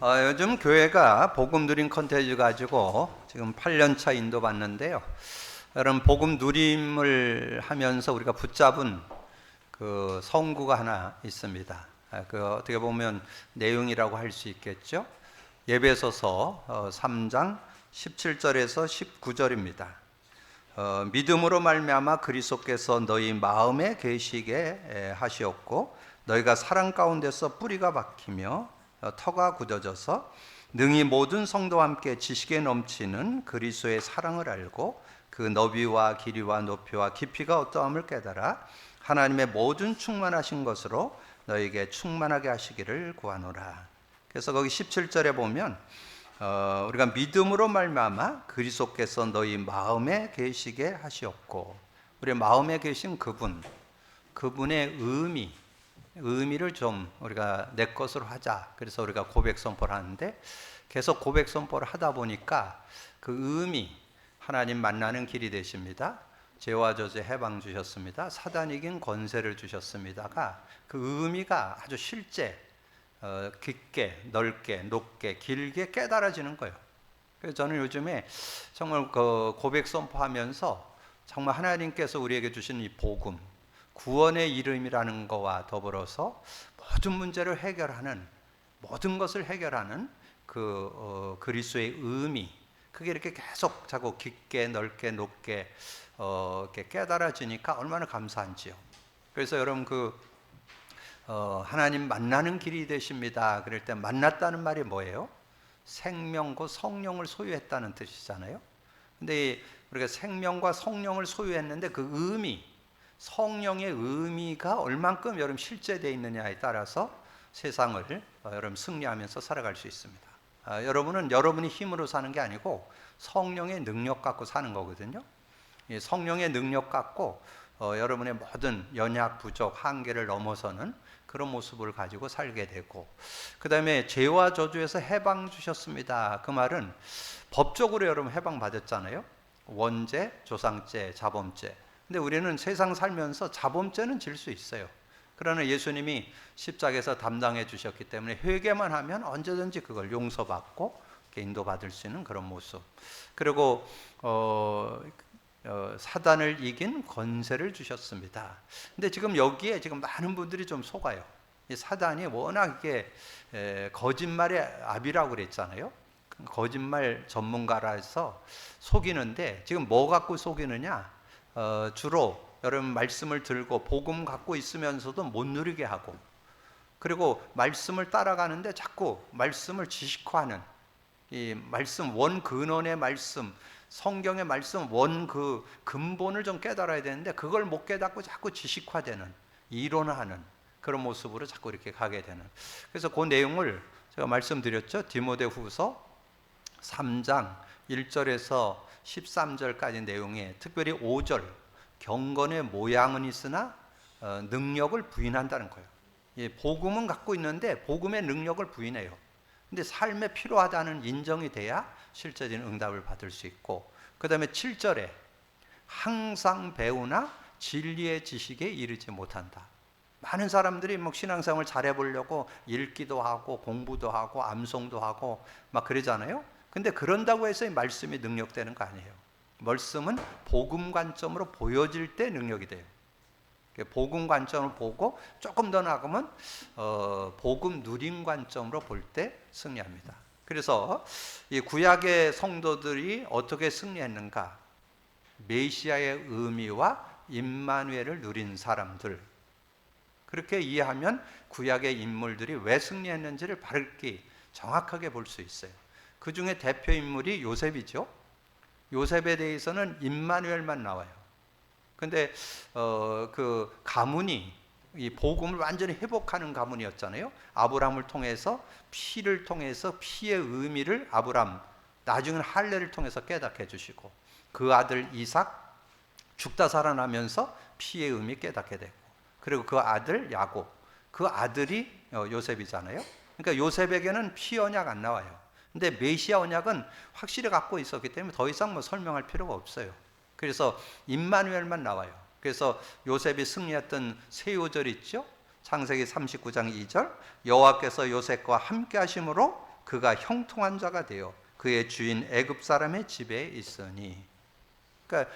요즘 교회가 복음 누림 컨텐츠 가지고 지금 8년차 인도받는데요. 여러분, 복음 누림을 하면서 우리가 붙잡은 그 성구가 하나 있습니다. 그 어떻게 보면 내용이라고 할 수 있겠죠. 에베소서 3장 17절에서 19절입니다. 믿음으로 말미암아 그리스도께서 너희 마음에 계시게 하시었고 너희가 사랑 가운데서 뿌리가 박히며 터가 굳어져서 능히 모든 성도와 함께 지식에 넘치는 그리스도의 사랑을 알고 그 너비와 길이와 높이와 깊이가 어떠함을 깨달아 하나님의 모든 충만하신 것으로 너희에게 충만하게 하시기를 구하노라. 그래서 거기 17절에 보면 우리가 믿음으로 말미암아 그리스도께서 너희 마음에 계시게 하시었고, 우리 마음에 계신 그분의 의미를 좀 우리가 내 것으로 하자. 그래서 우리가 고백 선포를 하는데, 계속 고백 선포를 하다 보니까 그 의미, 하나님 만나는 길이 되십니다. 죄와 저주 해방 주셨습니다. 사단 이긴 권세를 주셨습니다가 그 의미가 아주 실제 깊게, 넓게, 높게, 길게 깨달아지는 거예요. 그래서 저는 요즘에 정말 그 고백 선포하면서 정말 하나님께서 우리에게 주신 이 복음, 구원의 이름이라는 것과 더불어서 모든 문제를 해결하는, 모든 것을 해결하는 그 그리스도의 의미, 그게 이렇게 계속 자꾸 깊게, 넓게, 높게 이렇게 깨달아지니까 얼마나 감사한지요. 그래서 여러분 하나님 만나는 길이 되십니다. 그럴 때 만났다는 말이 뭐예요? 생명과 성령을 소유했다는 뜻이잖아요. 근데 우리가 생명과 성령을 소유했는데 그 의미, 성령의 의미가 얼만큼 여러분 실제되어 있느냐에 따라서 세상을 여러분 승리하면서 살아갈 수 있습니다. 여러분은 여러분이 힘으로 사는 게 아니고 성령의 능력 갖고 사는 거거든요. 이 성령의 능력 갖고 여러분의 모든 연약, 부족, 한계를 넘어서는 그런 모습을 가지고 살게 되고, 그 다음에 죄와 저주에서 해방 주셨습니다. 그 말은 법적으로 여러분 해방 받았잖아요. 원죄, 조상죄, 자범죄. 근데 우리는 세상 살면서 자범죄는 질 수 있어요. 그러나 예수님이 십자가에서 담당해 주셨기 때문에 회개만 하면 언제든지 그걸 용서받고 인도받을 수 있는 그런 모습. 그리고 사단을 이긴 권세를 주셨습니다. 근데 지금 여기에 지금 많은 분들이 좀 속아요. 이 사단이 워낙 이게 거짓말의 압이라고 그랬잖아요. 거짓말 전문가라 해서 속이는데, 지금 뭐 갖고 속이느냐? 주로 여러분 말씀을 들고 복음 갖고 있으면서도 못 누리게 하고, 그리고 말씀을 따라가는데 자꾸 말씀을 지식화하는, 이 말씀 원 근원의 말씀, 성경의 말씀 원 그 근본을 좀 깨달아야 되는데 그걸 못 깨닫고 자꾸 지식화되는, 이론화하는 그런 모습으로 자꾸 이렇게 가게 되는. 그래서 그 내용을 제가 말씀드렸죠. 디모데후서 3장 1절에서 13절까지 내용에 특별히 5절 경건의 모양은 있으나 능력을 부인한다는 거예요. 예, 복음은 갖고 있는데 복음의 능력을 부인해요. 근데 삶에 필요하다는 인정이 돼야 실제적인 응답을 받을 수 있고, 그 다음에 7절에 항상 배우나 진리의 지식에 이르지 못한다. 많은 사람들이 뭐 신앙생활을 잘해보려고 읽기도 하고 공부도 하고 암송도 하고 막 그러잖아요. 근데 그런다고 해서 이 말씀이 능력되는 거 아니에요. 말씀은 복음 관점으로 보여질 때 능력이 돼요. 복음 관점을 보고 조금 더 나가면 복음 누림 관점으로 볼 때 승리합니다. 그래서 이 구약의 성도들이 어떻게 승리했는가? 메시아의 의미와 임마누엘을 누린 사람들, 그렇게 이해하면 구약의 인물들이 왜 승리했는지를 바르게 정확하게 볼 수 있어요. 그 중에 대표 인물이 요셉이죠. 요셉에 대해서는 임마누엘만 나와요. 근데 그 가문이 이 복음을 완전히 회복하는 가문이었잖아요. 아브라함을 통해서, 피를 통해서 피의 의미를 아브라함, 나중에는 할례를 통해서 깨닫게 해주시고, 그 아들 이삭 죽다 살아나면서 피의 의미 깨닫게 되고, 그리고 그 아들 야곱, 그 아들이 요셉이잖아요. 그러니까 요셉에게는 피 언약 안 나와요. 근데 메시아 언약은 확실히 갖고 있었기 때문에 더 이상 뭐 설명할 필요가 없어요. 그래서 임마누엘만 나와요. 그래서 요셉이 승리했던 세 요절 있죠. 창세기 39장 2절, 여호와께서 요셉과 함께 하심으로 그가 형통한 자가 되어 그의 주인 애굽 사람의 집에 있으니. 그러니까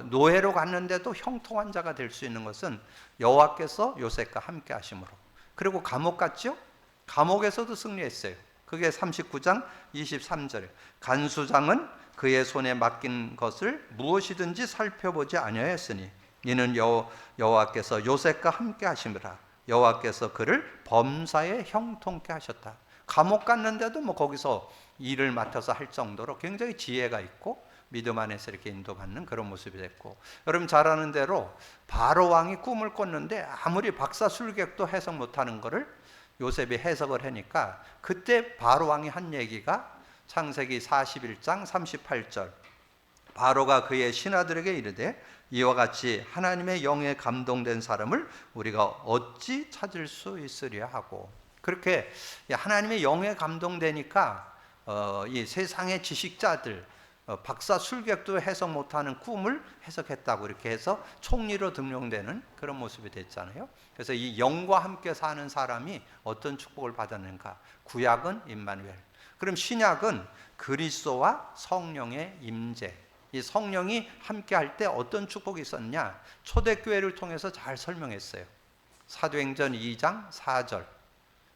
노예로 갔는데도 형통한 자가 될 수 있는 것은 여호와께서 요셉과 함께 하심으로. 그리고 감옥 갔죠? 감옥에서도 승리했어요. 그게 39장 23절에 간수장은 그의 손에 맡긴 것을 무엇이든지 살펴보지 아니하였으니 이는 여호와께서 요셉과 함께 하심이라. 여호와께서 그를 범사에 형통케 하셨다. 감옥 갔는데도 뭐 거기서 일을 맡아서 할 정도로 굉장히 지혜가 있고 믿음 안에서 이렇게 인도받는 그런 모습이 됐고, 여러분 잘 아는 대로 바로 왕이 꿈을 꿨는데 아무리 박사술객도 해석 못하는 거를 요셉이 해석을 하니까 그때 바로 왕이 한 얘기가 창세기 41장 38절 바로가 그의 신하들에게 이르되 이와 같이 하나님의 영에 감동된 사람을 우리가 어찌 찾을 수 있으랴 하고, 그렇게 하나님의 영에 감동되니까 이 세상의 지식자들 박사 술객도 해석 못하는 꿈을 해석했다고 이렇게 해서 총리로 등용되는 그런 모습이 됐잖아요. 그래서 이 영과 함께 사는 사람이 어떤 축복을 받았는가? 구약은 임마누엘. 그럼 신약은 그리스도와 성령의 임재. 이 성령이 함께 할 때 어떤 축복이 있었냐? 초대교회를 통해서 잘 설명했어요. 사도행전 2장 4절.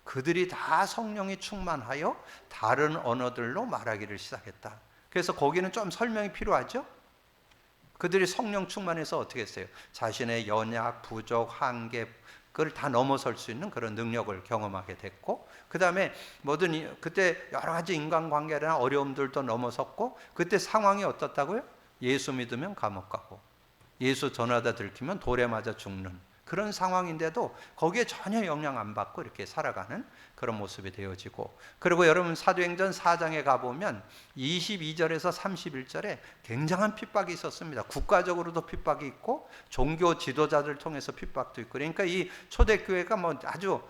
그들이 다 성령이 충만하여 다른 언어들로 말하기를 시작했다. 그래서 거기는 좀 설명이 필요하죠? 그들이 성령 충만해서 어떻게 했어요? 자신의 연약, 부족, 한계, 그걸 다 넘어설 수 있는 그런 능력을 경험하게 됐고, 그 다음에 뭐든 그때 여러 가지 인간관계나 어려움들도 넘어섰고, 그때 상황이 어떻다고요? 예수 믿으면 감옥 가고, 예수 전하다 들키면 돌에 맞아 죽는 그런 상황인데도 거기에 전혀 영향 안 받고 이렇게 살아가는 그런 모습이 되어지고, 그리고 여러분 사도행전 4장에 가보면 22절에서 31절에 굉장한 핍박이 있었습니다. 국가적으로도 핍박이 있고 종교 지도자들 통해서 핍박도 있고, 그러니까 이 초대교회가 뭐 아주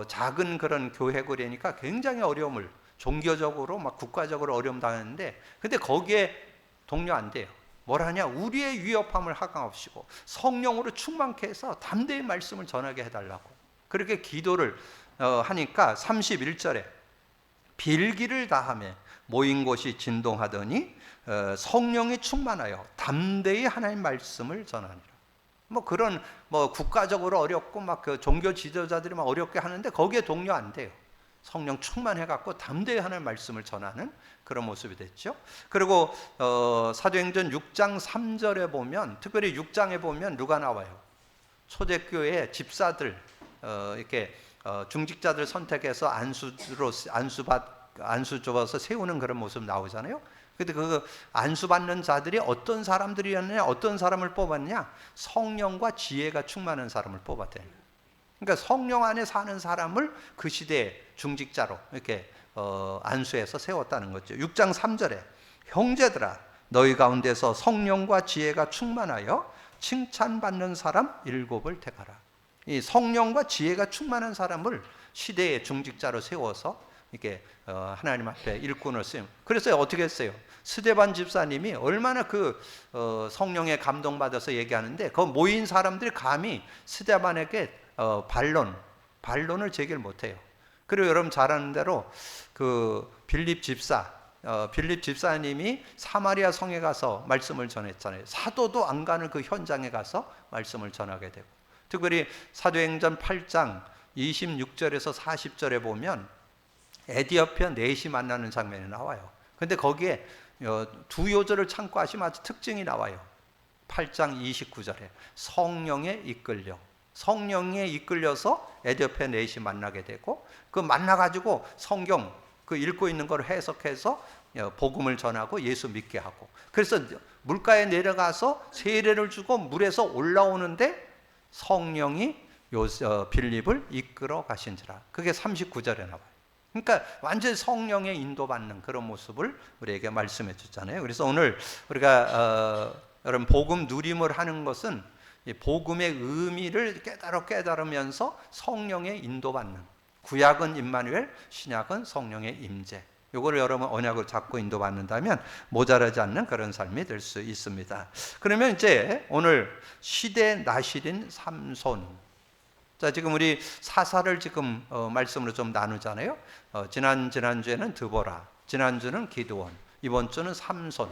작은 그런 교회고리니까 굉장히 어려움을 종교적으로 막 국가적으로 어려움 당했는데, 근데 거기에 동료 안 돼요. 뭘 하냐? 우리의 위협함을 하강하시고 성령으로 충만케 해서 담대히 말씀을 전하게 해달라고 그렇게 기도를 하니까 31절에 빌기를 다하며 모인 곳이 진동하더니 성령이 충만하여 담대히 하나님 말씀을 전하니라. 뭐 그런 뭐 국가적으로 어렵고 막 그 종교 지도자들이 막 어렵게 하는데 거기에 동료 안 돼요. 성령 충만해갖고 담대히 하는 말씀을 전하는 그런 모습이 됐죠. 그리고 사도행전 6장 3절에 보면, 특별히 6장에 보면 누가 나와요? 초대교회 집사들 이렇게 중직자들 선택해서 안수 줘서 세우는 그런 모습 나오잖아요. 근데 그 안수 받는 자들이 어떤 사람들이었느냐, 어떤 사람을 뽑았냐? 성령과 지혜가 충만한 사람을 뽑았대요. 그러니까 성령 안에 사는 사람을 그 시대의 중직자로 이렇게 안수해서 세웠다는 거죠. 6장 3절에 형제들아 너희 가운데서 성령과 지혜가 충만하여 칭찬받는 사람 7을 택하라. 이 성령과 지혜가 충만한 사람을 시대의 중직자로 세워서 이렇게 하나님 앞에 일꾼을 쓰임. 그래서 어떻게 했어요? 스데반 집사님이 얼마나 그 성령에 감동받아서 얘기하는데 그 모인 사람들이 감히 스데반에게 반론을 제기를 못해요. 그리고 여러분 잘 아는 대로 그 빌립 집사님이 사마리아 성에 가서 말씀을 전했잖아요. 사도도 안 가는 그 현장에 가서 말씀을 전하게 되고, 특별히 사도행전 8장 26절에서 40절에 보면 에디오피아 넷이 만나는 장면이 나와요. 근데 거기에 두 요절을 참고하시면 아주 특징이 나와요. 8장 29절에 성령에 이끌려서 에디오피아 넷이 만나게 되고, 그 만나가지고 성경 그 읽고 있는 걸 해석해서 복음을 전하고 예수 믿게 하고, 그래서 물가에 내려가서 세례를 주고 물에서 올라오는데 성령이 빌립을 이끌어 가신지라. 그게 39절에 나와요. 그러니까 완전 성령의 인도받는 그런 모습을 우리에게 말씀해 주잖아요. 그래서 오늘 우리가 여러분 복음 누림을 하는 것은 복음의 의미를 깨달으면서 성령의 인도받는, 구약은 임마누엘, 신약은 성령의 임재, 요거를 여러분 언약을 잡고 인도받는다면 모자라지 않는 그런 삶이 될 수 있습니다. 그러면 이제 오늘 시대 나실인 삼손, 자, 지금 우리 사사를 지금 말씀으로 좀 나누잖아요. 지난주에는 드보라, 지난주는 기드온, 이번 주는 삼손.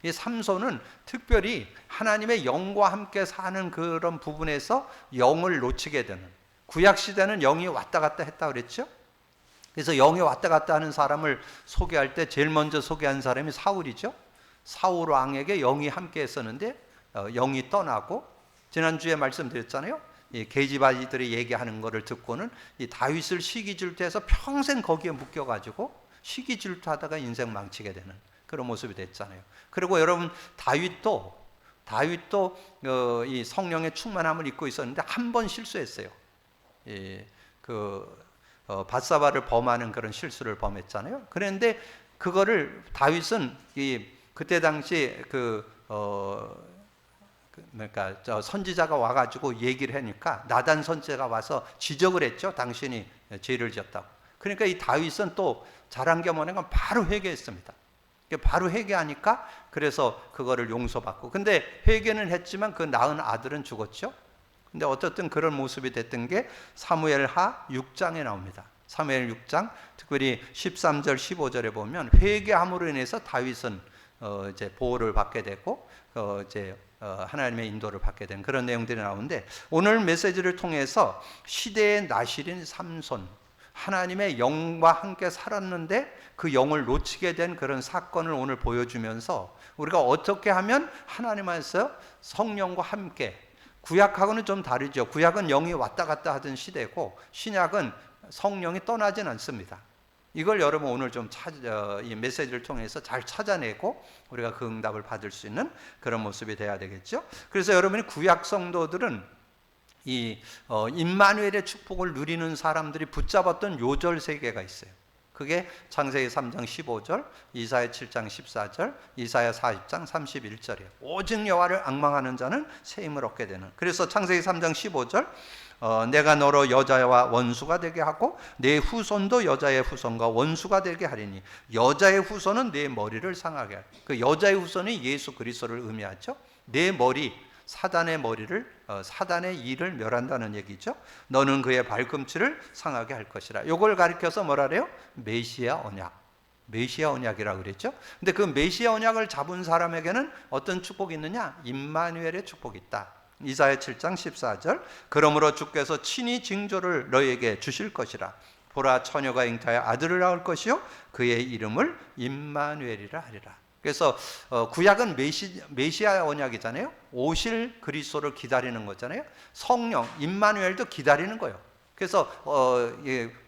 이 삼손은 특별히 하나님의 영과 함께 사는 그런 부분에서 영을 놓치게 되는, 구약 시대는 영이 왔다 갔다 했다 그랬죠. 그래서 영이 왔다 갔다 하는 사람을 소개할 때 제일 먼저 소개한 사람이 사울이죠. 사울 왕에게 영이 함께 했었는데 영이 떠나고, 지난주에 말씀드렸잖아요. 이 계집아이들이 얘기하는 것을 듣고는 이 다윗을 시기 질투해서 평생 거기에 묶여가지고 시기 질투하다가 인생 망치게 되는 그런 모습이 됐잖아요. 그리고 여러분, 다윗도 이 성령의 충만함을 입고 있었는데 한 번 실수했어요. 밧사바를 범하는 그런 실수를 범했잖아요. 그런데 그거를 다윗은 그때 당시 그러니까 선지자가 와가지고 얘기를 하니까 나단 선지자가 와서 지적을 했죠. 당신이 죄를 지었다고. 그러니까 이 다윗은 또 잘한 게 뭐냐면 바로 회개했습니다. 바로 회개하니까 그래서 그거를 용서받고. 근데 회개는 했지만 그 낳은 아들은 죽었죠. 근데 어쨌든 그런 모습이 됐던 게 사무엘하 6장에 나옵니다. 사무엘 6장 특별히 13절 15절에 보면 회개함으로 인해서 다윗은 이제 보호를 받게 되고 하나님의 인도를 받게 된 그런 내용들이 나오는데, 오늘 메시지를 통해서 시대의 나실인 삼손, 하나님의 영과 함께 살았는데 그 영을 놓치게 된 그런 사건을 오늘 보여주면서 우리가 어떻게 하면 하나님 안에서 성령과 함께, 구약하고는 좀 다르죠. 구약은 영이 왔다 갔다 하던 시대고 신약은 성령이 떠나진 않습니다. 이걸 여러분 오늘 좀 이 메시지를 통해서 잘 찾아내고 우리가 그 응답을 받을 수 있는 그런 모습이 돼야 되겠죠. 그래서 여러분이 구약 성도들은 이 임마누엘의 축복을 누리는 사람들이 붙잡았던 요절 세 개가 있어요. 그게 창세기 3장 15절, 이사야 7장 14절, 이사야 40장 31절이에요. 오직 여호와를 앙망하는 자는 새 힘을 얻게 되는. 그래서 창세기 3장 15절, 내가 너로 여자와 원수가 되게 하고 내 후손도 여자의 후손과 원수가 되게 하리니 여자의 후손은 내 머리를 상하게 할. 그 여자의 후손이 예수 그리스도를 의미하죠. 내 머리, 사단의 머리를, 사단의 일을 멸한다는 얘기죠. 너는 그의 발꿈치를 상하게 할 것이라. 이걸 가리켜서 뭐라 그래요? 메시아 언약, 메시아 언약이라고 그랬죠. 근데 그 메시아 언약을 잡은 사람에게는 어떤 축복이 있느냐? 임마누엘의 축복이 있다. 이사야 7장 14절, 그러므로 주께서 친히 징조를 너에게 주실 것이라. 보라, 처녀가 잉타하여 아들을 낳을 것이요 그의 이름을 임마누엘이라 하리라. 그래서 구약은 메시아 언약이잖아요. 오실 그리스도를 기다리는 거잖아요. 성령 임마누엘도 기다리는 거예요. 그래서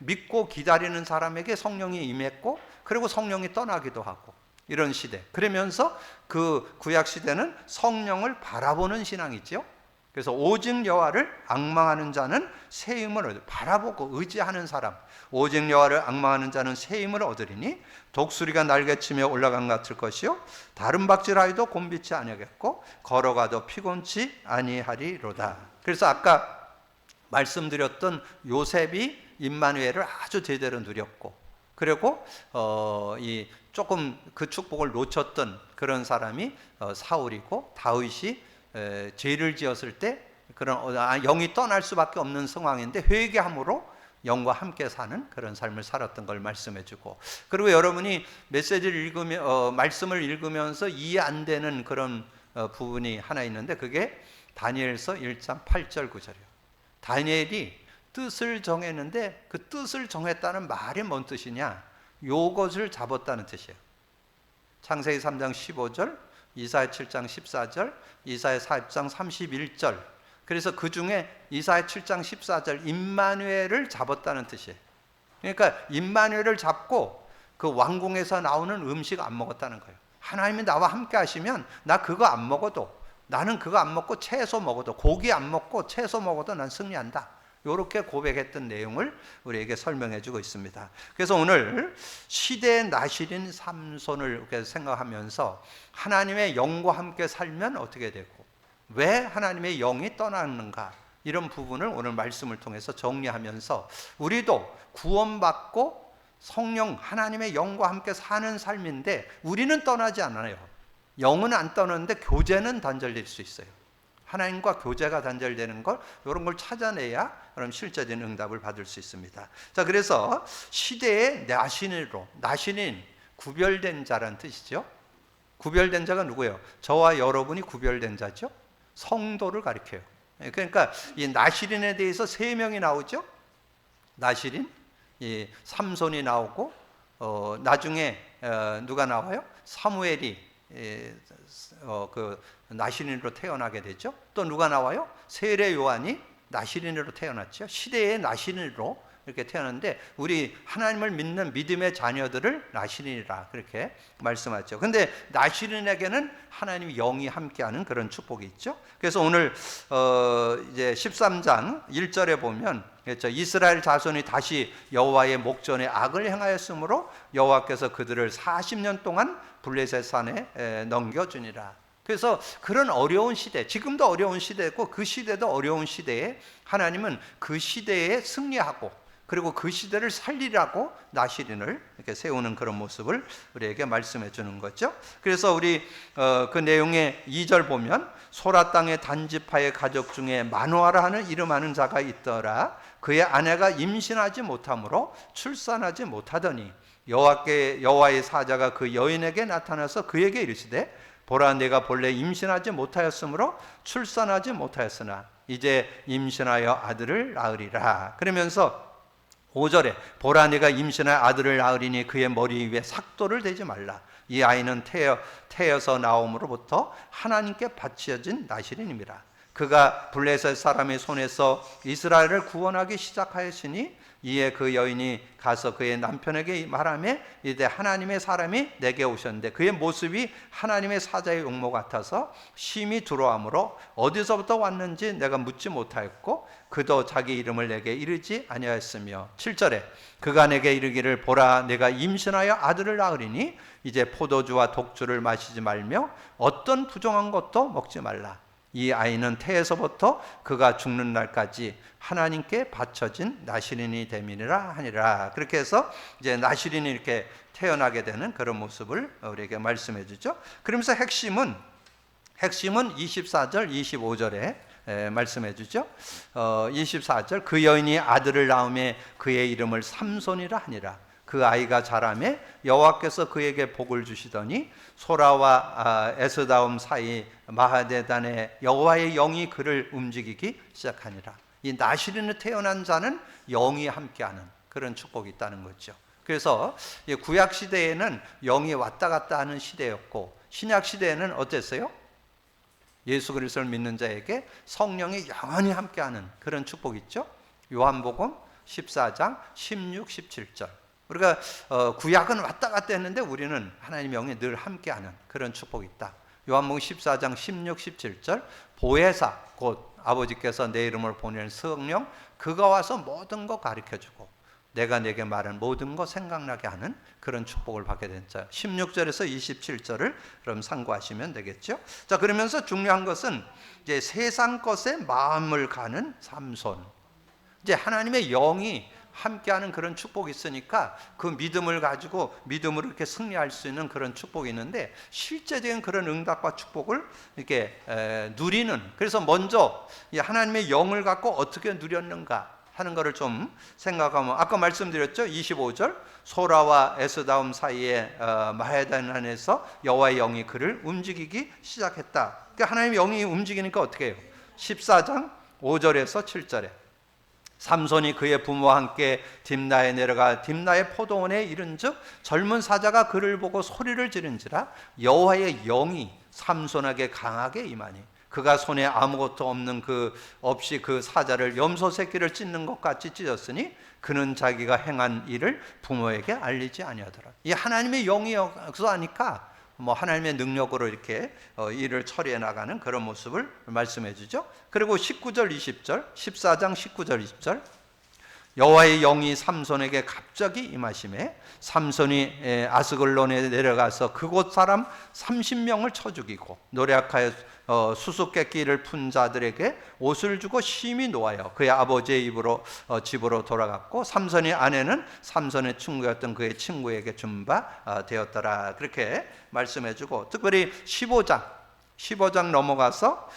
믿고 기다리는 사람에게 성령이 임했고, 그리고 성령이 떠나기도 하고, 이런 시대. 그러면서 그 구약 시대는 성령을 바라보는 신앙이죠. 그래서 오직 여호와를 앙망하는 자는 새 힘을 얻으리니, 바라보고 의지하는 사람, 오직 여호와를 앙망하는 자는 새 힘을 얻으리니 독수리가 날개치며 올라간 것 같을 것이요 다른 박질하여도 곤비치 아니하겠고 걸어가도 피곤치 아니하리로다. 그래서 아까 말씀드렸던 요셉이 임마누엘을 아주 제대로 누렸고, 그리고 조금 그 축복을 놓쳤던 그런 사람이 사울이고, 다윗이 죄를 지었을 때 그런 영이 떠날 수밖에 없는 상황인데 회개함으로 영과 함께 사는 그런 삶을 살았던 걸 말씀해주고, 그리고 여러분이 메시지를 말씀을 읽으면서 이해 안 되는 그런 부분이 하나 있는데, 그게 다니엘서 1장 8절 9절이에요. 다니엘이 뜻을 정했는데 그 뜻을 정했다는 말이 뭔 뜻이냐? 요것을 잡았다는 뜻이에요. 창세기 3장 15절, 이사야 7장 14절, 이사야 40장 31절. 그래서 그 중에 이사야 7장 14절 임마누엘을 잡았다는 뜻이에요. 그러니까 임마누엘을 잡고 그 왕궁에서 나오는 음식 안 먹었다는 거예요. 하나님이 나와 함께 하시면 나 그거 안 먹어도, 나는 그거 안 먹고 채소 먹어도, 고기 안 먹고 채소 먹어도 난 승리한다. 이렇게 고백했던 내용을 우리에게 설명해 주고 있습니다. 그래서 오늘 시대의 나실인 삼손을 이렇게 생각하면서 하나님의 영과 함께 살면 어떻게 되고 왜 하나님의 영이 떠나는가, 이런 부분을 오늘 말씀을 통해서 정리하면서 우리도 구원받고 성령 하나님의 영과 함께 사는 삶인데 우리는 떠나지 않아요. 영은 안 떠나는데 교제는 단절될 수 있어요. 하나님과 교제가 단절되는 걸, 이런 걸 찾아내야 그럼 실제적인 응답을 받을 수 있습니다. 자, 그래서 시대의 나신으로, 나신인 구별된 자란 뜻이죠. 구별된 자가 누구예요? 저와 여러분이 구별된 자죠. 성도를 가리켜요. 그러니까 이 나실인에 대해서 세 명이 나오죠. 나실인, 이 삼손이 나오고, 나중에 누가 나와요? 사무엘이 그 나실인으로 태어나게 되죠. 또 누가 나와요? 세례 요한이 나실인으로 태어났죠. 시대의 나실인으로 이렇게 태어났는데, 우리 하나님을 믿는 믿음의 자녀들을 나실인이라 그렇게 말씀하죠. 근데 나실인에게는 하나님의 영이 함께하는 그런 축복이 있죠. 그래서 오늘 이제 13장 1절에 보면, 그렇죠, 이스라엘 자손이 다시 여호와의 목전에 악을 행하였으므로 여호와께서 그들을 40년 동안 블레셋 산에 넘겨주니라. 그래서 그런 어려운 시대, 지금도 어려운 시대고 그 시대도 어려운 시대에 하나님은 그 시대에 승리하고, 그리고 그 시대를 살리라고 나실인을 이렇게 세우는 그런 모습을 우리에게 말씀해 주는 거죠. 그래서 우리 그 내용의 2절 보면, 소라 땅의 단지파의 가족 중에 마노아라 하는 이름하는 자가 있더라. 그의 아내가 임신하지 못하므로 출산하지 못하더니 여호와의 사자가 그 여인에게 나타나서 그에게 이르시되, 보라, 내가 본래 임신하지 못하였으므로 출산하지 못하였으나 이제 임신하여 아들을 낳으리라. 그러면서 5절에 보라, 네가 임신하여 아들을 낳으리니 그의 머리 위에 삭도를 대지 말라. 이 아이는 태어서 나옴으로부터 하나님께 바쳐진 나실인입니다. 그가 블레셋 사람의 손에서 이스라엘을 구원하기 시작하였으니 이에 그 여인이 가서 그의 남편에게 말하며, 이제 하나님의 사람이 내게 오셨는데 그의 모습이 하나님의 사자의 용모 같아서 심히 두려워하므로 어디서부터 왔는지 내가 묻지 못하였고 그도 자기 이름을 내게 이르지 아니하였으며, 7절에 그가 내게 이르기를, 보라, 내가 임신하여 아들을 낳으리니 이제 포도주와 독주를 마시지 말며 어떤 부정한 것도 먹지 말라. 이 아이는 태에서부터 그가 죽는 날까지 하나님께 바쳐진 나실인이 됨이니라 하니라. 그렇게 해서 이제 나실인이 이렇게 태어나게 되는 그런 모습을 우리에게 말씀해 주죠. 그러면서 핵심은 24절 25절에 말씀해 주죠. 24절, 그 여인이 아들을 낳음에 그의 이름을 삼손이라 하니라. 그 아이가 자라매 여호와께서 그에게 복을 주시더니 소라와 에스다움 사이 마하데단에 여호와의 영이 그를 움직이기 시작하니라. 이 나실인으로 태어난 자는 영이 함께하는 그런 축복이 있다는 거죠. 그래서 구약 시대에는 영이 왔다 갔다 하는 시대였고, 신약 시대에는 어땠어요? 예수 그리스도를 믿는 자에게 성령이 영원히 함께하는 그런 축복이 있죠. 요한복음 14장 16, 17절. 우리가 구약은 왔다 갔다 했는데 우리는 하나님 영이 늘 함께하는 그런 축복이 있다. 요한복음 14장 16, 17절, 보혜사 곧 아버지께서 내 이름을 보내는 성령, 그가 와서 모든 것 가르쳐주고 내가 내게 말한 모든 것 생각나게 하는 그런 축복을 받게 된 자. 16절에서 27절을 그럼 참고하시면 되겠죠. 자, 그러면서 중요한 것은 이제 세상 것에 마음을 가는 삼손. 이제 하나님의 영이 함께하는 그런 축복이 있으니까 그 믿음을 가지고 믿음으로 이렇게 승리할 수 있는 그런 축복이 있는데, 실제적인 그런 응답과 축복을 이렇게 누리는, 그래서 먼저 이 하나님의 영을 갖고 어떻게 누렸는가 하는 것을 좀 생각하면, 아까 말씀드렸죠. 25절, 소라와 에스다움 사이에 마헤단 안에서 여호와의 영이 그를 움직이기 시작했다. 그러니까 하나님의 영이 움직이니까 어떻게 해요? 14장 5절에서 7절에 삼손이 그의 부모와 함께 딥나에 내려가 딥나의 포도원에 이른즉 젊은 사자가 그를 보고 소리를 지른지라 여호와의 영이 삼손에게 강하게 임하니 그가 손에 아무것도 없는 없이 그 사자를 염소 새끼를 찢는 것 같이 찢었으니 그는 자기가 행한 일을 부모에게 알리지 아니하더라. 이 하나님의 영이 여기서 하니까 하나님의 능력으로 이렇게 일을 처리해 나가는 그런 모습을 말씀해 주죠. 그리고 19절 20절 14장 19절 20절, 여호와의 영이 삼손에게 갑자기 임하심에 삼손이 아스글론에 내려가서 그곳 사람 30명을 쳐 죽이고 노력하여 수수께끼를 푼 자들에게 옷을 주고 심히 노하여 그의 아버지의 집으로 돌아갔고, 삼손의 아내는 삼손의 친구였던 그의 친구에게 준 바 되었더라. 그렇게 말씀해 주고, 특별히 15장 15장 넘어가서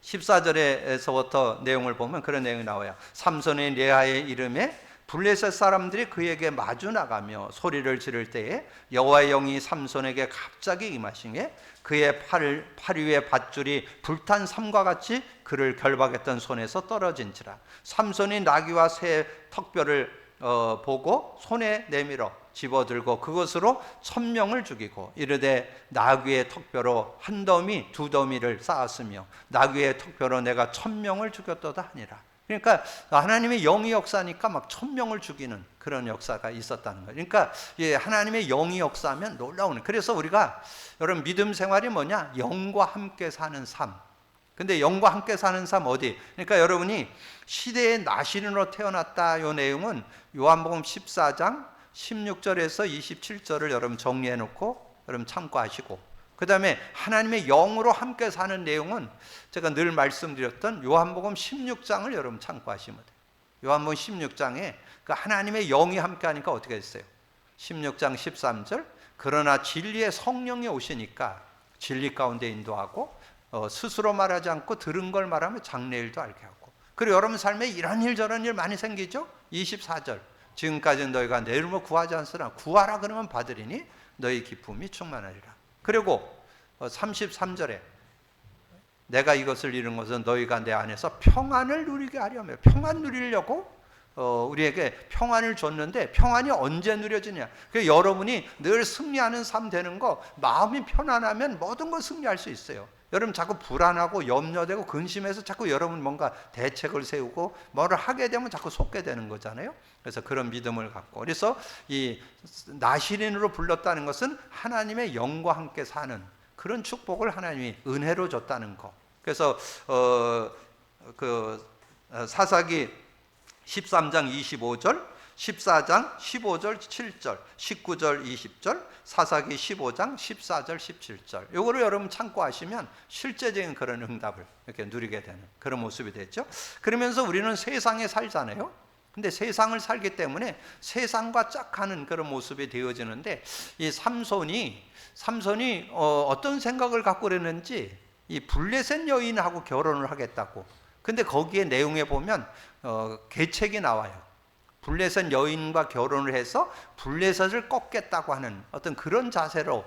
14절에서부터 내용을 보면 그런 내용이 나와요. 삼손이 레아의 이름에 블레셋 사람들이 그에게 마주 나가며 소리를 지를 때에 여호와의 영이 삼손에게 갑자기 임하시에 그의 팔 위에 밧줄이 불탄 삼과 같이 그를 결박했던 손에서 떨어진지라. 삼손이 나귀와 새 턱뼈를 보고 손에 내밀어 집어들고 그것으로 1000명을 죽이고 이르되 나귀의 턱뼈로 한 더미 두 더미를 쌓았으며 나귀의 턱뼈로 내가 1000명을 죽였도다 하니라. 그러니까 하나님의 영이 역사니까 막 1000명을 죽이는 그런 역사가 있었다는 거예요. 그러니까 하나님의 영이 역사하면 놀라운. 그래서 우리가 여러분 믿음 생활이 뭐냐? 영과 함께 사는 삶. 근데 영과 함께 사는 삶 어디? 그러니까 여러분이 시대의 나시린으로 태어났다. 이 내용은 요한복음 14장 16절에서 27절을 여러분 정리해 놓고 여러분 참고하시고, 그 다음에 하나님의 영으로 함께 사는 내용은 제가 늘 말씀드렸던 요한복음 16장을 여러분 참고하시면 돼요. 요한복음 16장에 그 하나님의 영이 함께 하니까 어떻게 됐어요? 16장 13절 그러나 진리의 성령이 오시니까 진리 가운데 인도하고 스스로 말하지 않고 들은 걸 말하면 장래일도 알게 하고, 그리고 여러분 삶에 이런 일 저런 일 많이 생기죠? 24절 지금까지는 너희가 내 이름으로 구하지 않으나 구하라 그러면 받으리니 너희 기쁨이 충만하리라. 그리고 33절에 내가 이것을 이룬 것은 너희가 내 안에서 평안을 누리게 하려며, 평안 누리려고 우리에게 평안을 줬는데 평안이 언제 누려지냐? 그 여러분이 늘 승리하는 삶 되는 거, 마음이 편안하면 모든 걸 승리할 수 있어요. 여러분 자꾸 불안하고 염려되고 근심해서 자꾸 여러분 뭔가 대책을 세우고 뭐를 하게 되면 자꾸 속게 되는 거잖아요. 그래서 그런 믿음을 갖고, 그래서 이 나시린으로 불렀다는 것은 하나님의 영과 함께 사는 그런 축복을 하나님이 은혜로 줬다는 거. 그래서 사사기 13장 25절, 14장 15절 7절, 19절 20절, 사사기 15장 14절 17절, 요거를 여러분 참고하시면 실제적인 그런 응답을 이렇게 누리게 되는 그런 모습이 되죠. 그러면서 우리는 세상에 살잖아요. 근데 세상을 살기 때문에 세상과 짝하는 그런 모습이 되어지는데, 이 삼손이 어떤 생각을 갖고 그랬는지 이 블레셋 여인하고 결혼을 하겠다고. 근데 거기에 내용에 보면 계책이 나와요. 블레셋 여인과 결혼을 해서 블레셋을 꺾겠다고 하는 어떤 그런 자세로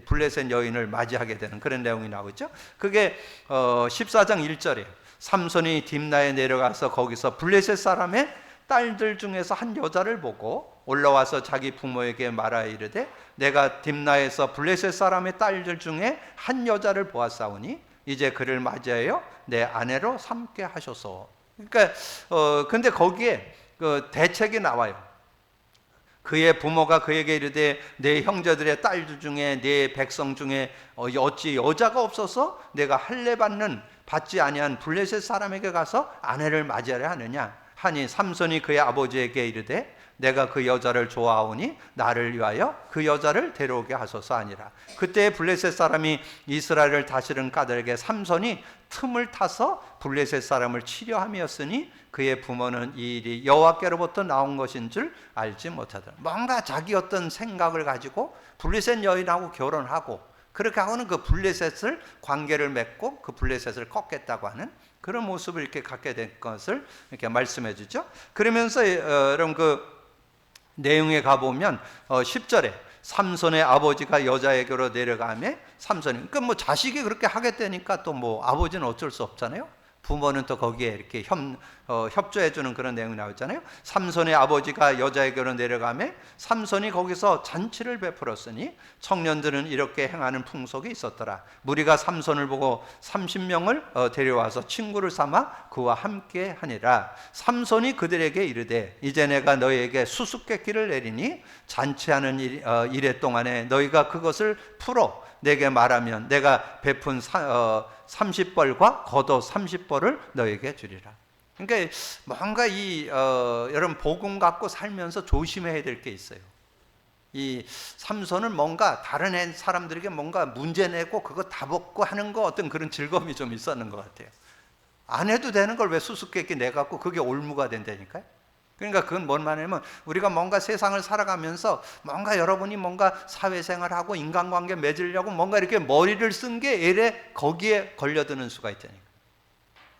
블레셋 여인을 맞이하게 되는 그런 내용이 나오죠. 그게 14장 1절에 삼손이 딥나에 내려가서 거기서 블레셋 사람의 딸들 중에서 한 여자를 보고 올라와서 자기 부모에게 말하 이르되 내가 딥나에서 블레셋 사람의 딸들 중에 한 여자를 보았사오니 이제 그를 맞이하여 내 아내로 삼게 하소서. 그러니까 근데 거기에 그 대책이 나와요. 그의 부모가 그에게 이르되 내 형제들의 딸들 중에 내 백성 중에 어찌 여자가 없어서 내가 할례 받지 아니한 블레셋 사람에게 가서 아내를 맞이하려 하느냐 하니, 삼손이 그의 아버지에게 이르되 내가 그 여자를 좋아하오니 나를 위하여 그 여자를 데려오게 하소서 하니라. 그때 블레셋 사람이 이스라엘을 다스리는 까닭에 삼손이 틈을 타서 블레셋 사람을 치려함이었으니 그의 부모는 이 일이 여호와께로부터 나온 것인 줄 알지 못하더라. 뭔가 자기 어떤 생각을 가지고 블레셋 여인하고 결혼하고 그렇게 하고는 그 블레셋을 관계를 맺고 그 블레셋을 꺾겠다고 하는 그런 모습을 이렇게 갖게 된 것을 이렇게 말씀해 주죠. 그러면서 여러분 그 내용에 가보면 10절에 삼손의 아버지가 여자에게로 내려가며 삼손이, 그러니까 뭐 자식이 그렇게 하겠다니까 또 뭐 아버지는 어쩔 수 없잖아요. 부모는 또 거기에 이렇게 협조해 주는 그런 내용이 나오잖아요. 삼손의 아버지가 여자에게로 내려가며 삼손이 거기서 잔치를 베풀었으니 청년들은 이렇게 행하는 풍속이 있었더라. 무리가 삼손을 보고 30명을 데려와서 친구를 삼아 그와 함께 하니라. 삼손이 그들에게 이르되 이제 내가 너희에게 수수께끼를 내리니 잔치하는 일의 동안에 너희가 그것을 풀어 내게 말하면 내가 베푼 30벌과 겉옷 30벌을 너에게 주리라. 그러니까 뭔가 여러분 복음 갖고 살면서 조심해야 될 게 있어요. 이 삼손은 뭔가 다른 사람들에게 뭔가 문제 내고 그거 다 먹고 하는 거 어떤 그런 즐거움이 좀 있었는 것 같아요. 안 해도 되는 걸 왜 수수께끼 내갖고 그게 올무가 된다니까요. 그러니까 그건 뭔 말이냐면 우리가 뭔가 세상을 살아가면서 뭔가 여러분이 뭔가 사회생활하고 인간관계 맺으려고 뭔가 이렇게 머리를 쓴 게 애래 거기에 걸려드는 수가 있다니까.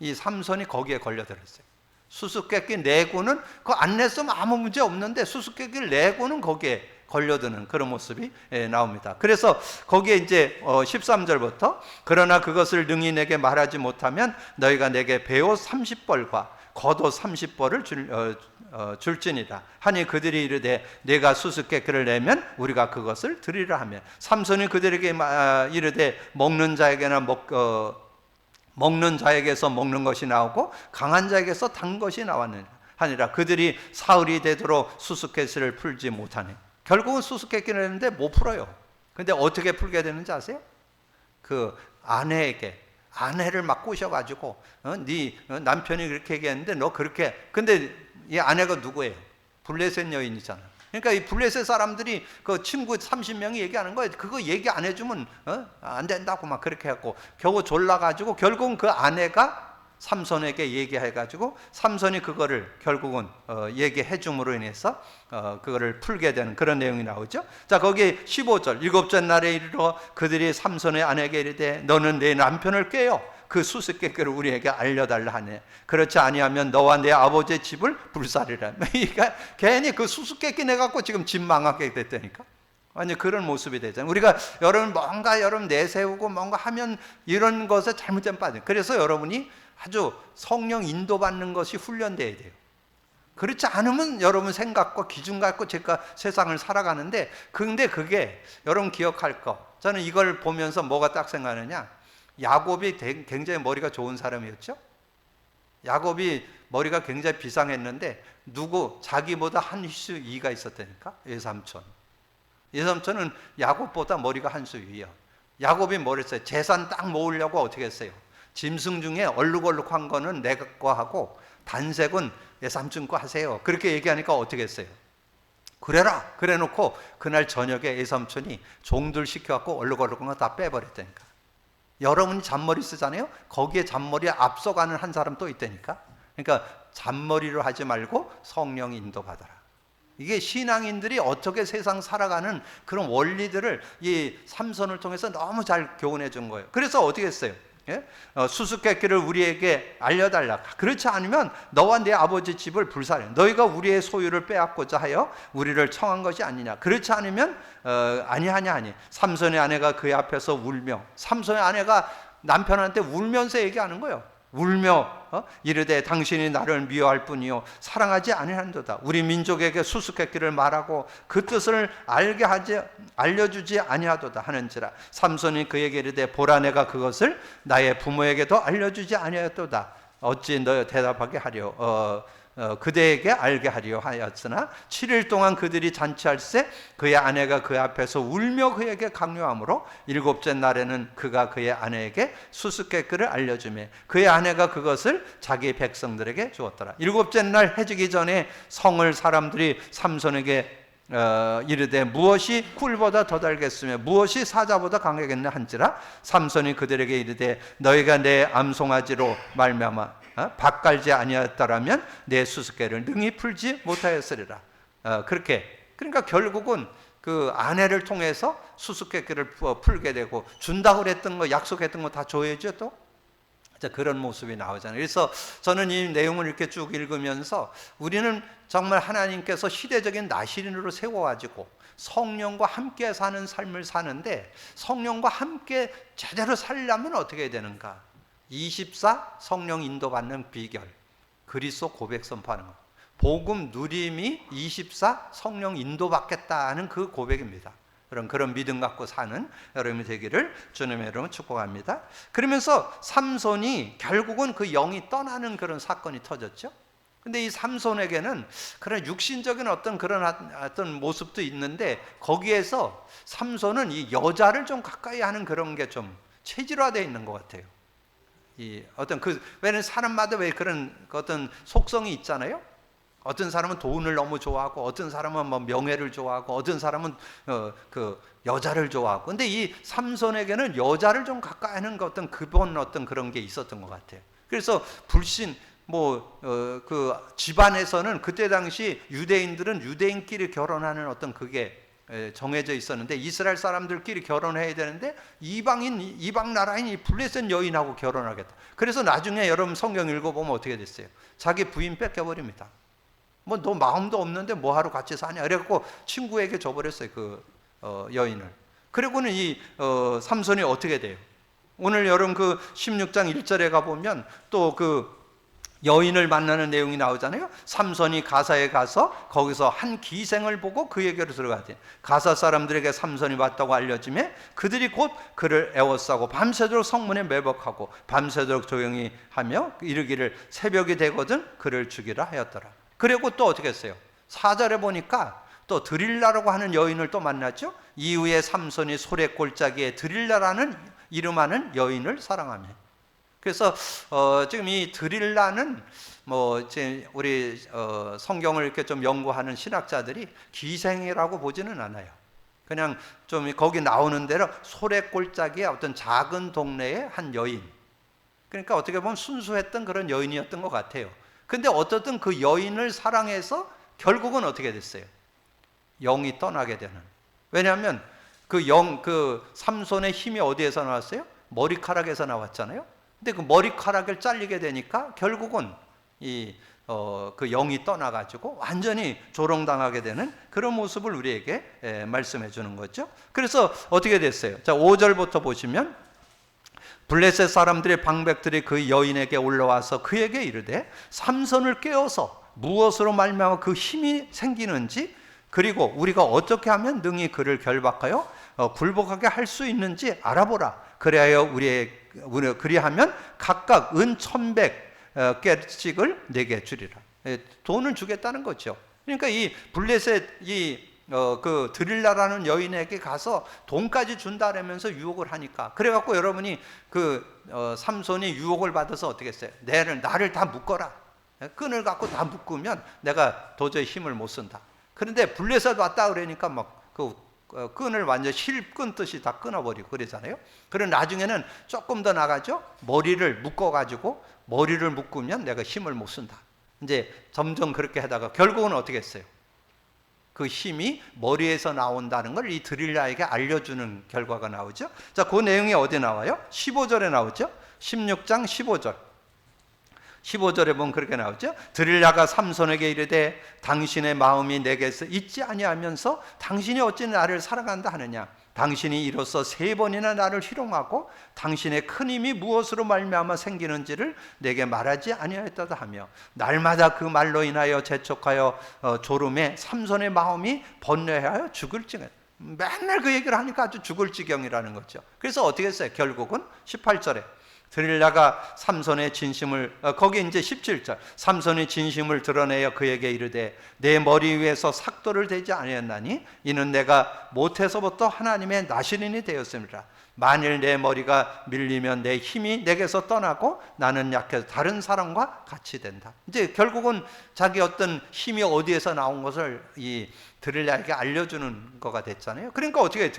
이 삼손이 거기에 걸려들었어요. 수수께끼 내고는 그거 안 냈으면 아무 문제 없는데 수수께끼를 내고는 거기에 걸려드는 그런 모습이 나옵니다. 그래서 거기에 이제 13절부터 그러나 그것을 능히 내게 말하지 못하면 너희가 내게 베옷 30벌과 겉옷 30벌을 줄지니라 하니 그들이 이르되 내가 수수께끼를 내면 우리가 그것을 드리라 하며 삼손이 그들에게 이르되 먹는 자에게서 먹는 것이 나오고 강한 자에게서 단 것이 나왔느니라 하니라. 그들이 사흘이 되도록 수수께끼를 풀지 못하네. 결국은 수수께끼를 했는데 못 풀어요. 근데 어떻게 풀게 되는지 아세요? 그 아내를 막 꼬셔가지고 네 남편이 그렇게 얘기했는데 너 그렇게, 근데 이 아내가 누구예요? 블레셋 여인이잖아. 그러니까 이 블레셋 사람들이 그 친구 30명이 얘기하는 거예요. 그거 얘기 안 해주면 안 된다고 막 그렇게 했고 겨우 졸라가지고 결국은 그 아내가 삼손에게 얘기해가지고 삼손이 그거를 결국은 얘기해 줌으로 인해서 그거를 풀게 되는 그런 내용이 나오죠. 자, 거기 15절 일곱째 날에 이르러 그들이 삼손의 아내에게 이르되 너는 내 남편을 꾀어 그 수수께끼를 우리에게 알려달라 하네. 그렇지 아니하면 너와 내 아버지의 집을 불사르라. 그러니까 괜히 그 수수께끼 내갖고 지금 집 망하게 됐다니까. 완전 그런 모습이 되잖아요. 우리가 여러분 뭔가 내세우고 뭔가 하면 이런 것에 잘못된 빠져. 그래서 여러분이 아주 성령 인도받는 것이 훈련돼야 돼요. 그렇지 않으면 여러분 생각과 기준 갖고 제가 세상을 살아가는데, 근데 그게 여러분 기억할 거, 저는 이걸 보면서 뭐가 딱 생각하느냐, 야곱이 굉장히 머리가 좋은 사람이었죠. 야곱이 머리가 굉장히 비상했는데 자기보다 한 수 위가 있었다니까. 예삼촌은 야곱보다 머리가 한 수 위야. 야곱이 뭘 했어요? 재산 딱 모으려고 어떻게 했어요? 짐승 중에 얼룩얼룩한 거는 내 거 하고 단색은 예삼촌 거 하세요. 그렇게 얘기하니까 어떻게 했어요? 그래라. 그래 놓고 그날 저녁에 예삼촌이 종들 시켜갖고 얼룩얼룩한 거 다 빼버렸다니까. 여러분이 잔머리 쓰잖아요. 거기에 잔머리에 앞서가는 한 사람 또 있다니까. 그러니까 잔머리로 하지 말고 성령 인도 받아라. 이게 신앙인들이 어떻게 세상 살아가는 그런 원리들을 이 삼손을 통해서 너무 잘 교훈해 준 거예요. 그래서 어떻게 했어요? 수수께끼를 우리에게 알려달라. 그렇지 않으면 너와 내 아버지 집을 불사르. 너희가 우리의 소유를 빼앗고자 하여 우리를 청한 것이 아니냐. 그렇지 않으면 아니. 삼손의 아내가 그의 앞에서 울며, 삼손의 아내가 남편한테 울면서 얘기하는 거예요. 울며 이르되 당신이 나를 미워할 뿐이요 사랑하지 아니한도다. 우리 민족에게 수수께끼를 말하고 그 뜻을 알려주지 아니하도다 하는지라. 삼손이 그에게 이르되 보라 내가 그것을 나의 부모에게도 알려주지 아니하였도다. 어찌 너 대답하게 하려 그대에게 알게 하려 하였으나 7일 동안 그들이 잔치할새 그의 아내가 그 앞에서 울며 그에게 강요하므로 7째 날에는 그가 그의 아내에게 수수께끼를 알려주며 그의 아내가 그것을 자기 백성들에게 주었더라. 7째 날 해지기 전에 성을 사람들이 삼손에게 이르되 무엇이 꿀보다 더 달겠으며 무엇이 사자보다 강하겠냐 한지라. 삼손이 그들에게 이르되 너희가 내 암송아지로 말미암아 밭갈지 아니었더라면 내 수수께를 능히 풀지 못하였으리라. 그러니까 결국은 그 아내를 통해서 수수께끼를 풀게 되고, 준다고 그랬던 거, 약속했던 거 다 줘야죠. 또 그런 모습이 나오잖아요. 그래서 저는 이 내용을 이렇게 쭉 읽으면서 우리는 정말 하나님께서 시대적인 나시린으로 세워가지고 성령과 함께 사는 삶을 사는데, 성령과 함께 제대로 살려면 어떻게 해야 되는가? 24 성령 인도받는 비결, 그리스도 고백 선포하는 것, 복음 누림이 24 성령 인도받겠다는 그 고백입니다. 그런 믿음 갖고 사는 여러분이 되기를 주님의 이름으로 축복합니다. 그러면서 삼손이 결국은 그 영이 떠나는 그런 사건이 터졌죠. 근데 이 삼손에게는 그런 육신적인 어떤 모습도 있는데, 거기에서 삼손은 이 여자를 좀 가까이 하는 그런 게 좀 체질화되어 있는 것 같아요. 왜냐면 사람마다 왜 그런 어떤 속성이 있잖아요. 어떤 사람은 돈을 너무 좋아하고, 어떤 사람은 뭐 명예를 좋아하고, 어떤 사람은 그 여자를 좋아하고. 근데 이 삼손에게는 여자를 좀 가까이 하는 어떤 그런 게 있었던 것 같아요. 그래서 불신, 그 집안에서는 그때 당시 유대인들은 유대인끼리 결혼하는 어떤 그게 정해져 있었는데, 이스라엘 사람들끼리 결혼해야 되는데 이방 나라인 이 블레셋 여인하고 결혼하겠다. 그래서 나중에 여러분 성경 읽어보면 어떻게 됐어요? 자기 부인 뺏겨버립니다. 너 마음도 없는데 뭐하러 같이 사냐, 그래갖고 친구에게 줘버렸어요, 그 여인을. 그리고는 이 삼손이 어떻게 돼요? 오늘 여러분 그 16장 1절에 가보면 또 그 여인을 만나는 내용이 나오잖아요. 삼손이 가사에 가서 거기서 한 기생을 보고 그에게로 들어가더니 가사 사람들에게 삼손이 왔다고 알려지매 그들이 곧 그를 애워싸고 밤새도록 성문에 매복하고 밤새도록 조용히 하며 이르기를 새벽이 되거든 그를 죽이라 하였더라. 그리고 또 어떻게 했어요? 4절에 보니까 또 드릴라라고 하는 여인을 또 만났죠. 이후에 삼손이 소래골짜기에 드릴라라는 이름하는 여인을 사랑하며. 그래서 지금 이 드릴라는 이제 우리 성경을 이렇게 좀 연구하는 신학자들이 기생이라고 보지는 않아요. 그냥 좀 거기 나오는 대로 소래골짜기의 어떤 작은 동네의 한 여인. 그러니까 어떻게 보면 순수했던 그런 여인이었던 것 같아요. 근데 어떻든 그 여인을 사랑해서 결국은 어떻게 됐어요? 영이 떠나게 되는. 왜냐하면 그 삼손의 힘이 어디에서 나왔어요? 머리카락에서 나왔잖아요. 근데 그 머리카락을 잘리게 되니까 결국은 그 영이 떠나가지고 완전히 조롱당하게 되는 그런 모습을 우리에게 말씀해 주는 거죠. 그래서 어떻게 됐어요? 자, 5절부터 보시면 블레셋 사람들의 방백들이 그 여인에게 올라와서 그에게 이르되 삼손을 깨워서 무엇으로 말미암아 그 힘이 생기는지, 그리고 우리가 어떻게 하면 능히 그를 결박하여 굴복하게 할 수 있는지 알아보라. 그리하면 각각 은 1,100개씩을 내게 주리라. 돈을 주겠다는 거죠. 그러니까 이 블레셋 그 드릴라라는 여인에게 가서 돈까지 준다라면서 유혹을 하니까, 그래갖고 여러분이 삼손이 유혹을 받아서 어떻게 했어요? 나를 다 묶어라. 끈을 갖고 다 묶으면 내가 도저히 힘을 못 쓴다. 그런데 블레셋 왔다 그러니까 끈을 완전 실 끊듯이 다 끊어버리고 그러잖아요. 그럼 나중에는 조금 더 나가죠. 머리를 묶어가지고 머리를 묶으면 내가 힘을 못 쓴다. 이제 점점 그렇게 하다가 결국은 어떻게 했어요? 그 힘이 머리에서 나온다는 걸 이 드릴라에게 알려주는 결과가 나오죠. 자, 그 내용이 어디 나와요? 15절에 나오죠. 16장 15절. 15절에 보면 그렇게 나오죠. 드릴라가 삼손에게 이르되 당신의 마음이 내게서 잊지 아니하면서 당신이 어찌 나를 사랑한다 하느냐. 당신이 이로써 3번이나 나를 희롱하고 당신의 큰 힘이 무엇으로 말미암아 생기는지를 내게 말하지 아니하였다 하며 날마다 그 말로 인하여 재촉하여 졸음에 삼손의 마음이 번뇌하여 죽을 지경. 맨날 그 얘기를 하니까 아주 죽을 지경이라는 거죠. 그래서 어떻게 했어요? 결국은 18절에 드릴라가 삼손의 진심을 거기 이제 17절 삼손의 진심을 드러내어 그에게 이르되 내 머리 위에서 삭도를 대지 아니했나니 이는 내가 못해서부터 하나님의 나시린이 되었습니다. 만일 내 머리가 밀리면 내 힘이 내게서 떠나고 나는 약해서 다른 사람과 같이 된다. 이제 결국은 자기 어떤 힘이 어디에서 나온 것을 이 드릴라에게 알려주는 거가 됐잖아요. 그러니까 어떻게 해요?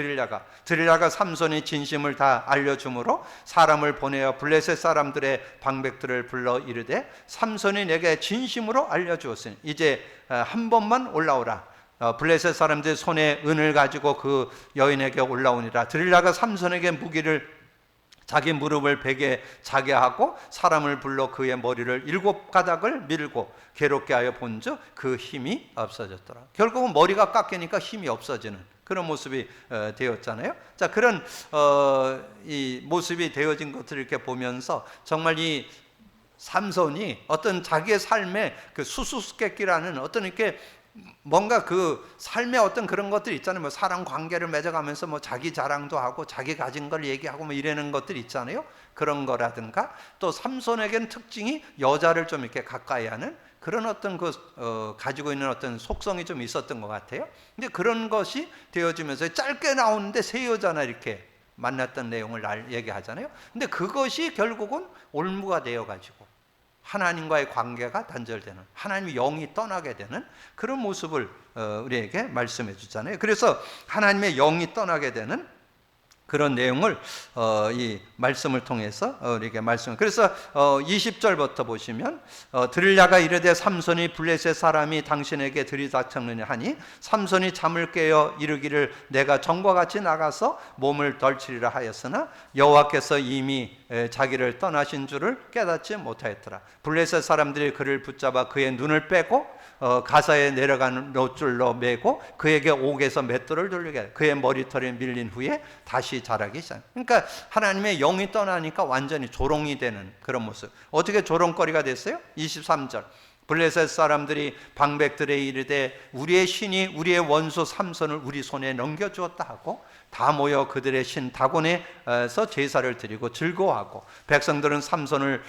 드릴라가 삼손의 진심을 다 알려줌으로 사람을 보내어 블레셋 사람들의 방백들을 불러 이르되 삼손이 내게 진심으로 알려주었으니 이제 한 번만 올라오라. 블레셋 사람들 손에 은을 가지고 그 여인에게 올라오니라. 드릴라가 삼손에게 무기를 자기 무릎을 베게 자게 하고 사람을 불러 그의 머리를 7가닥을 밀고 괴롭게 하여 본즉 그 힘이 없어졌더라. 결국은 머리가 깎이니까 힘이 없어지는 그런 모습이 되었잖아요. 자, 그런 이 모습이 되어진 것들을 이렇게 보면서 정말 이 삼손이 어떤 자기의 삶의 그 수수께끼라는 어떤 이렇게 뭔가 그 삶의 어떤 그런 것들 있잖아요. 사람 관계를 맺어가면서 자기 자랑도 하고 자기 가진 걸 얘기하고 이러는 것들 있잖아요. 그런 거라든가 또 삼손에게는 특징이 여자를 좀 이렇게 가까이 하는 그런 어떤 가지고 있는 어떤 속성이 좀 있었던 것 같아요. 근데 그런 것이 되어지면서 짧게 나오는데 3여자나 이렇게 만났던 내용을 얘기하잖아요. 근데 그것이 결국은 올무가 되어가지고 하나님과의 관계가 단절되는, 하나님의 영이 떠나게 되는 그런 모습을 우리에게 말씀해 주잖아요. 그래서 하나님의 영이 떠나게 되는 그런 내용을 이 말씀을 통해서 우리에게 말씀. 그래서 20절부터 보시면 들으랴가 이르되 삼손이 블레셋 사람이 당신에게 들이닥쳤느냐 하니 삼손이 잠을 깨어 이르기를 내가 전과 같이 나가서 몸을 덜치리라 하였으나 여호와께서 이미 자기를 떠나신 줄을 깨닫지 못하였더라. 블레셋 사람들이 그를 붙잡아 그의 눈을 빼고 가사에 내려가는 놋줄로 매고 그에게 옥에서 맷돌을 돌리게 하여 그의 머리털이 밀린 후에 다시 자라기 시작. 그러니까 하나님의 영이 떠나니까 완전히 조롱이 되는 그런 모습. 어떻게 조롱거리가 됐어요? 23절 블레셋 사람들이 방백들에 이르되 우리의 신이 우리의 원수 삼손을 우리 손에 넘겨주었다 하고 다 모여 그들의 신 다곤에서 제사를 드리고 즐거워하고 백성들은 삼손을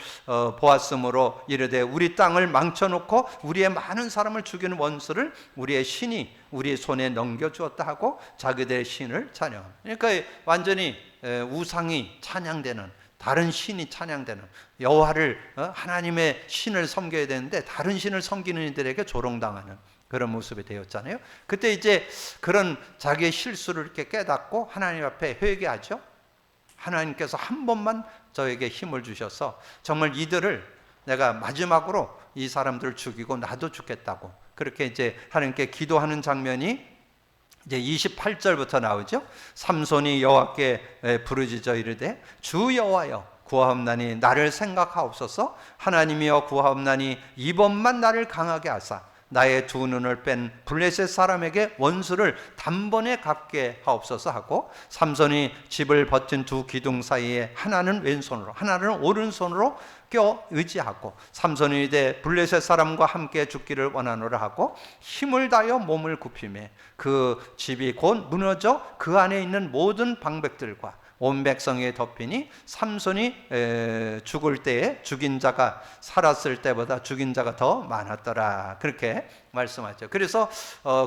보았으므로 이르되 우리 땅을 망쳐놓고 우리의 많은 사람을 죽이는 원수를 우리의 신이 우리 손에 넘겨주었다 하고 자기들의 신을 찬양합니다. 그러니까 완전히 우상이 찬양되는, 다른 신이 찬양되는, 여호와를 하나님의 신을 섬겨야 되는데 다른 신을 섬기는 이들에게 조롱당하는 그런 모습이 되었잖아요. 그때 이제 그런 자기의 실수를 이렇게 깨닫고 하나님 앞에 회개하죠. 하나님께서 한 번만 저에게 힘을 주셔서 정말 이들을 내가 마지막으로 이 사람들을 죽이고 나도 죽겠다고 그렇게 이제 하나님께 기도하는 장면이 이제 28절부터 나오죠. 삼손이 여호와께 부르짖어 이르되 주 여호와여 구하옵나니 나를 생각하옵소서. 하나님이여 구하옵나니 이번만 나를 강하게 하사 나의 두 눈을 뺀 블레셋 사람에게 원수를 단번에 갚게 하옵소서 하고 삼손이 집을 버틴 두 기둥 사이에 하나는 왼손으로 하나는 오른손으로 껴 의지하고 삼손이 이르되 블레셋 사람과 함께 죽기를 원하노라 하고 힘을 다하여 몸을 굽히매 그 집이 곧 무너져 그 안에 있는 모든 방백들과 온 백성에 덮이니 삼손이 죽을 때에 죽인 자가 살았을 때보다 죽인 자가 더 많았더라. 그렇게 말씀하죠. 그래서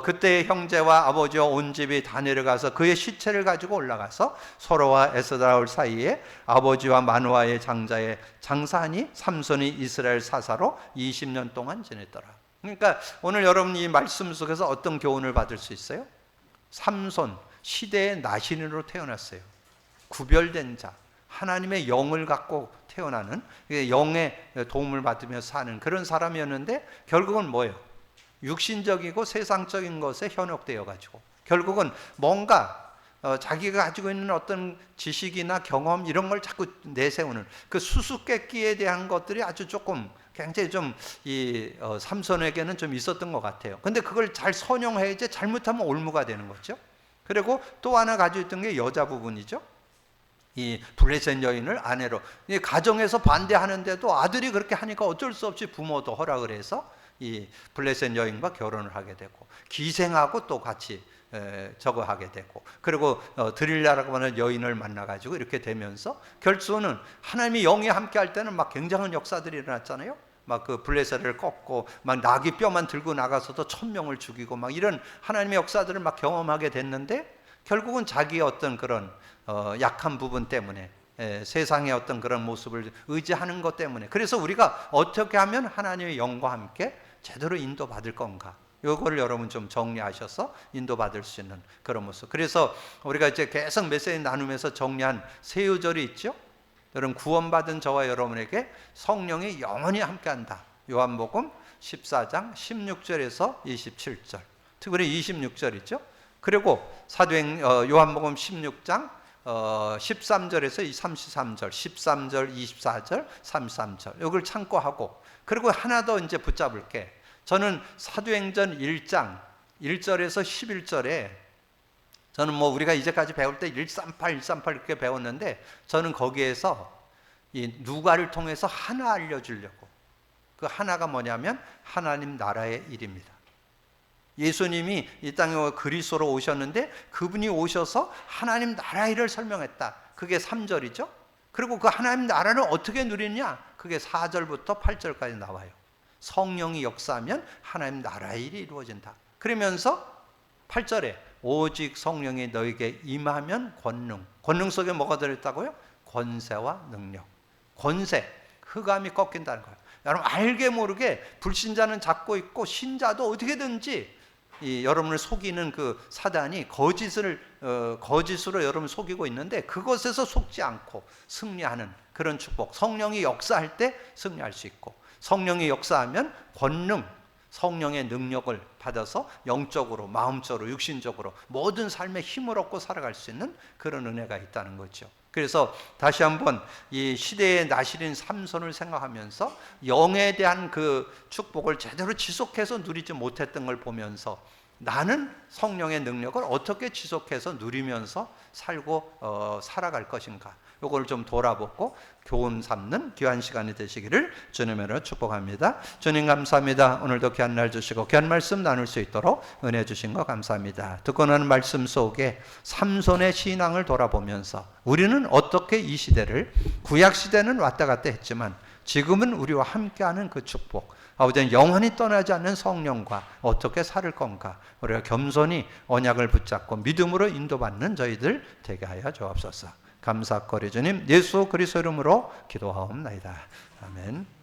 그때 형제와 아버지와 온 집이 다 내려가서 그의 시체를 가지고 올라가서 소로와 에스드라올 사이에 아버지와 마누아의 장자에 장사하니 삼손이 이스라엘 사사로 20년 동안 지냈더라. 그러니까 오늘 여러분 이 말씀 속에서 어떤 교훈을 받을 수 있어요? 삼손 시대의 나신으로 태어났어요. 구별된 자, 하나님의 영을 갖고 태어나는, 영의 도움을 받으며 사는 그런 사람이었는데 결국은 뭐예요? 육신적이고 세상적인 것에 현혹되어 가지고 결국은 뭔가 자기가 가지고 있는 어떤 지식이나 경험 이런 걸 자꾸 내세우는 그 수수께끼에 대한 것들이 아주 조금 굉장히 좀 이 삼손에게는 좀 있었던 것 같아요. 근데 그걸 잘 선용해야지 잘못하면 올무가 되는 거죠. 그리고 또 하나 가지고 있던 게 여자 부분이죠. 이 블레셋 여인을 아내로, 이 가정에서 반대하는데도 아들이 그렇게 하니까 어쩔 수 없이 부모도 허락을 해서 이 블레셋 여인과 결혼을 하게 되고 기생하고 또 같이 저거 하게 되고 그리고 드릴라라고 하는 여인을 만나가지고 이렇게 되면서 결수는 하나님이 영이 함께 할 때는 막 굉장한 역사들이 일어났잖아요. 막 그 블레셋을 꺾고 막 나귀 뼈만 들고 나가서도 1000명을 죽이고 막 이런 하나님의 역사들을 막 경험하게 됐는데 결국은 자기의 어떤 그런 약한 부분 때문에 세상의 어떤 그런 모습을 의지하는 것 때문에 그래서 우리가 어떻게 하면 하나님의 영과 함께 제대로 인도받을 건가 요거를 여러분 좀 정리하셔서 인도받을 수 있는 그런 모습. 그래서 우리가 이제 계속 메시지 나누면서 정리한 세 요절이 있죠. 여러분 구원받은 저와 여러분에게 성령이 영원히 함께한다. 요한복음 14장 16절에서 27절 특별히 26절 있죠. 그리고 요한복음 16장 13절에서 33절 13절 24절 33절 이걸 참고하고 그리고 하나 더 이제 붙잡을게. 저는 사도행전 1장 1절에서 11절에 저는 뭐 우리가 이제까지 배울 때 138 이렇게 배웠는데 저는 거기에서 이 누가를 통해서 하나 알려주려고 그 하나가 뭐냐면 하나님 나라의 일입니다. 예수님이 이 땅에 그리스도로 오셨는데 그분이 오셔서 하나님 나라의 일을 설명했다. 그게 3절이죠. 그리고 그 하나님 나라를 어떻게 누리냐? 그게 4절부터 8절까지 나와요. 성령이 역사하면 하나님 나라의 일이 이루어진다. 그러면서 8절에 오직 성령이 너에게 임하면 권능 속에 뭐가 들어있다고요? 권세와 능력. 권세, 흑암이 꺾인다는 거예요. 여러분 알게 모르게 불신자는 잡고 있고 신자도 어떻게든지 여러분을 속이는 그 사단이 거짓으로 여러분을 속이고 있는데 그것에서 속지 않고 승리하는 그런 축복. 성령이 역사할 때 승리할 수 있고, 성령이 역사하면 권능, 성령의 능력을 받아서 영적으로, 마음적으로, 육신적으로 모든 삶에 힘을 얻고 살아갈 수 있는 그런 은혜가 있다는 거죠. 그래서 다시 한번 이 시대의 나실인 삼손을 생각하면서 영에 대한 그 축복을 제대로 지속해서 누리지 못했던 걸 보면서 나는 성령의 능력을 어떻게 지속해서 누리면서 살고 살아갈 것인가, 이걸 좀 돌아보고 교훈 삼는 귀한 시간이 되시기를 주님으로 축복합니다. 주님 감사합니다. 오늘도 귀한 날 주시고 귀한 말씀 나눌 수 있도록 은혜 주신 거 감사합니다. 듣고 나는 말씀 속에 삼손의 신앙을 돌아보면서 우리는 어떻게 이 시대를, 구약 시대는 왔다 갔다 했지만 지금은 우리와 함께하는 그 축복, 아버지는 영원히 떠나지 않는 성령과 어떻게 살 건가, 우리가 겸손히 언약을 붙잡고 믿음으로 인도받는 저희들 되게 하여 주옵소서. 감사거리 주님 예수 그리스도 이름으로 기도하옵나이다. 아멘.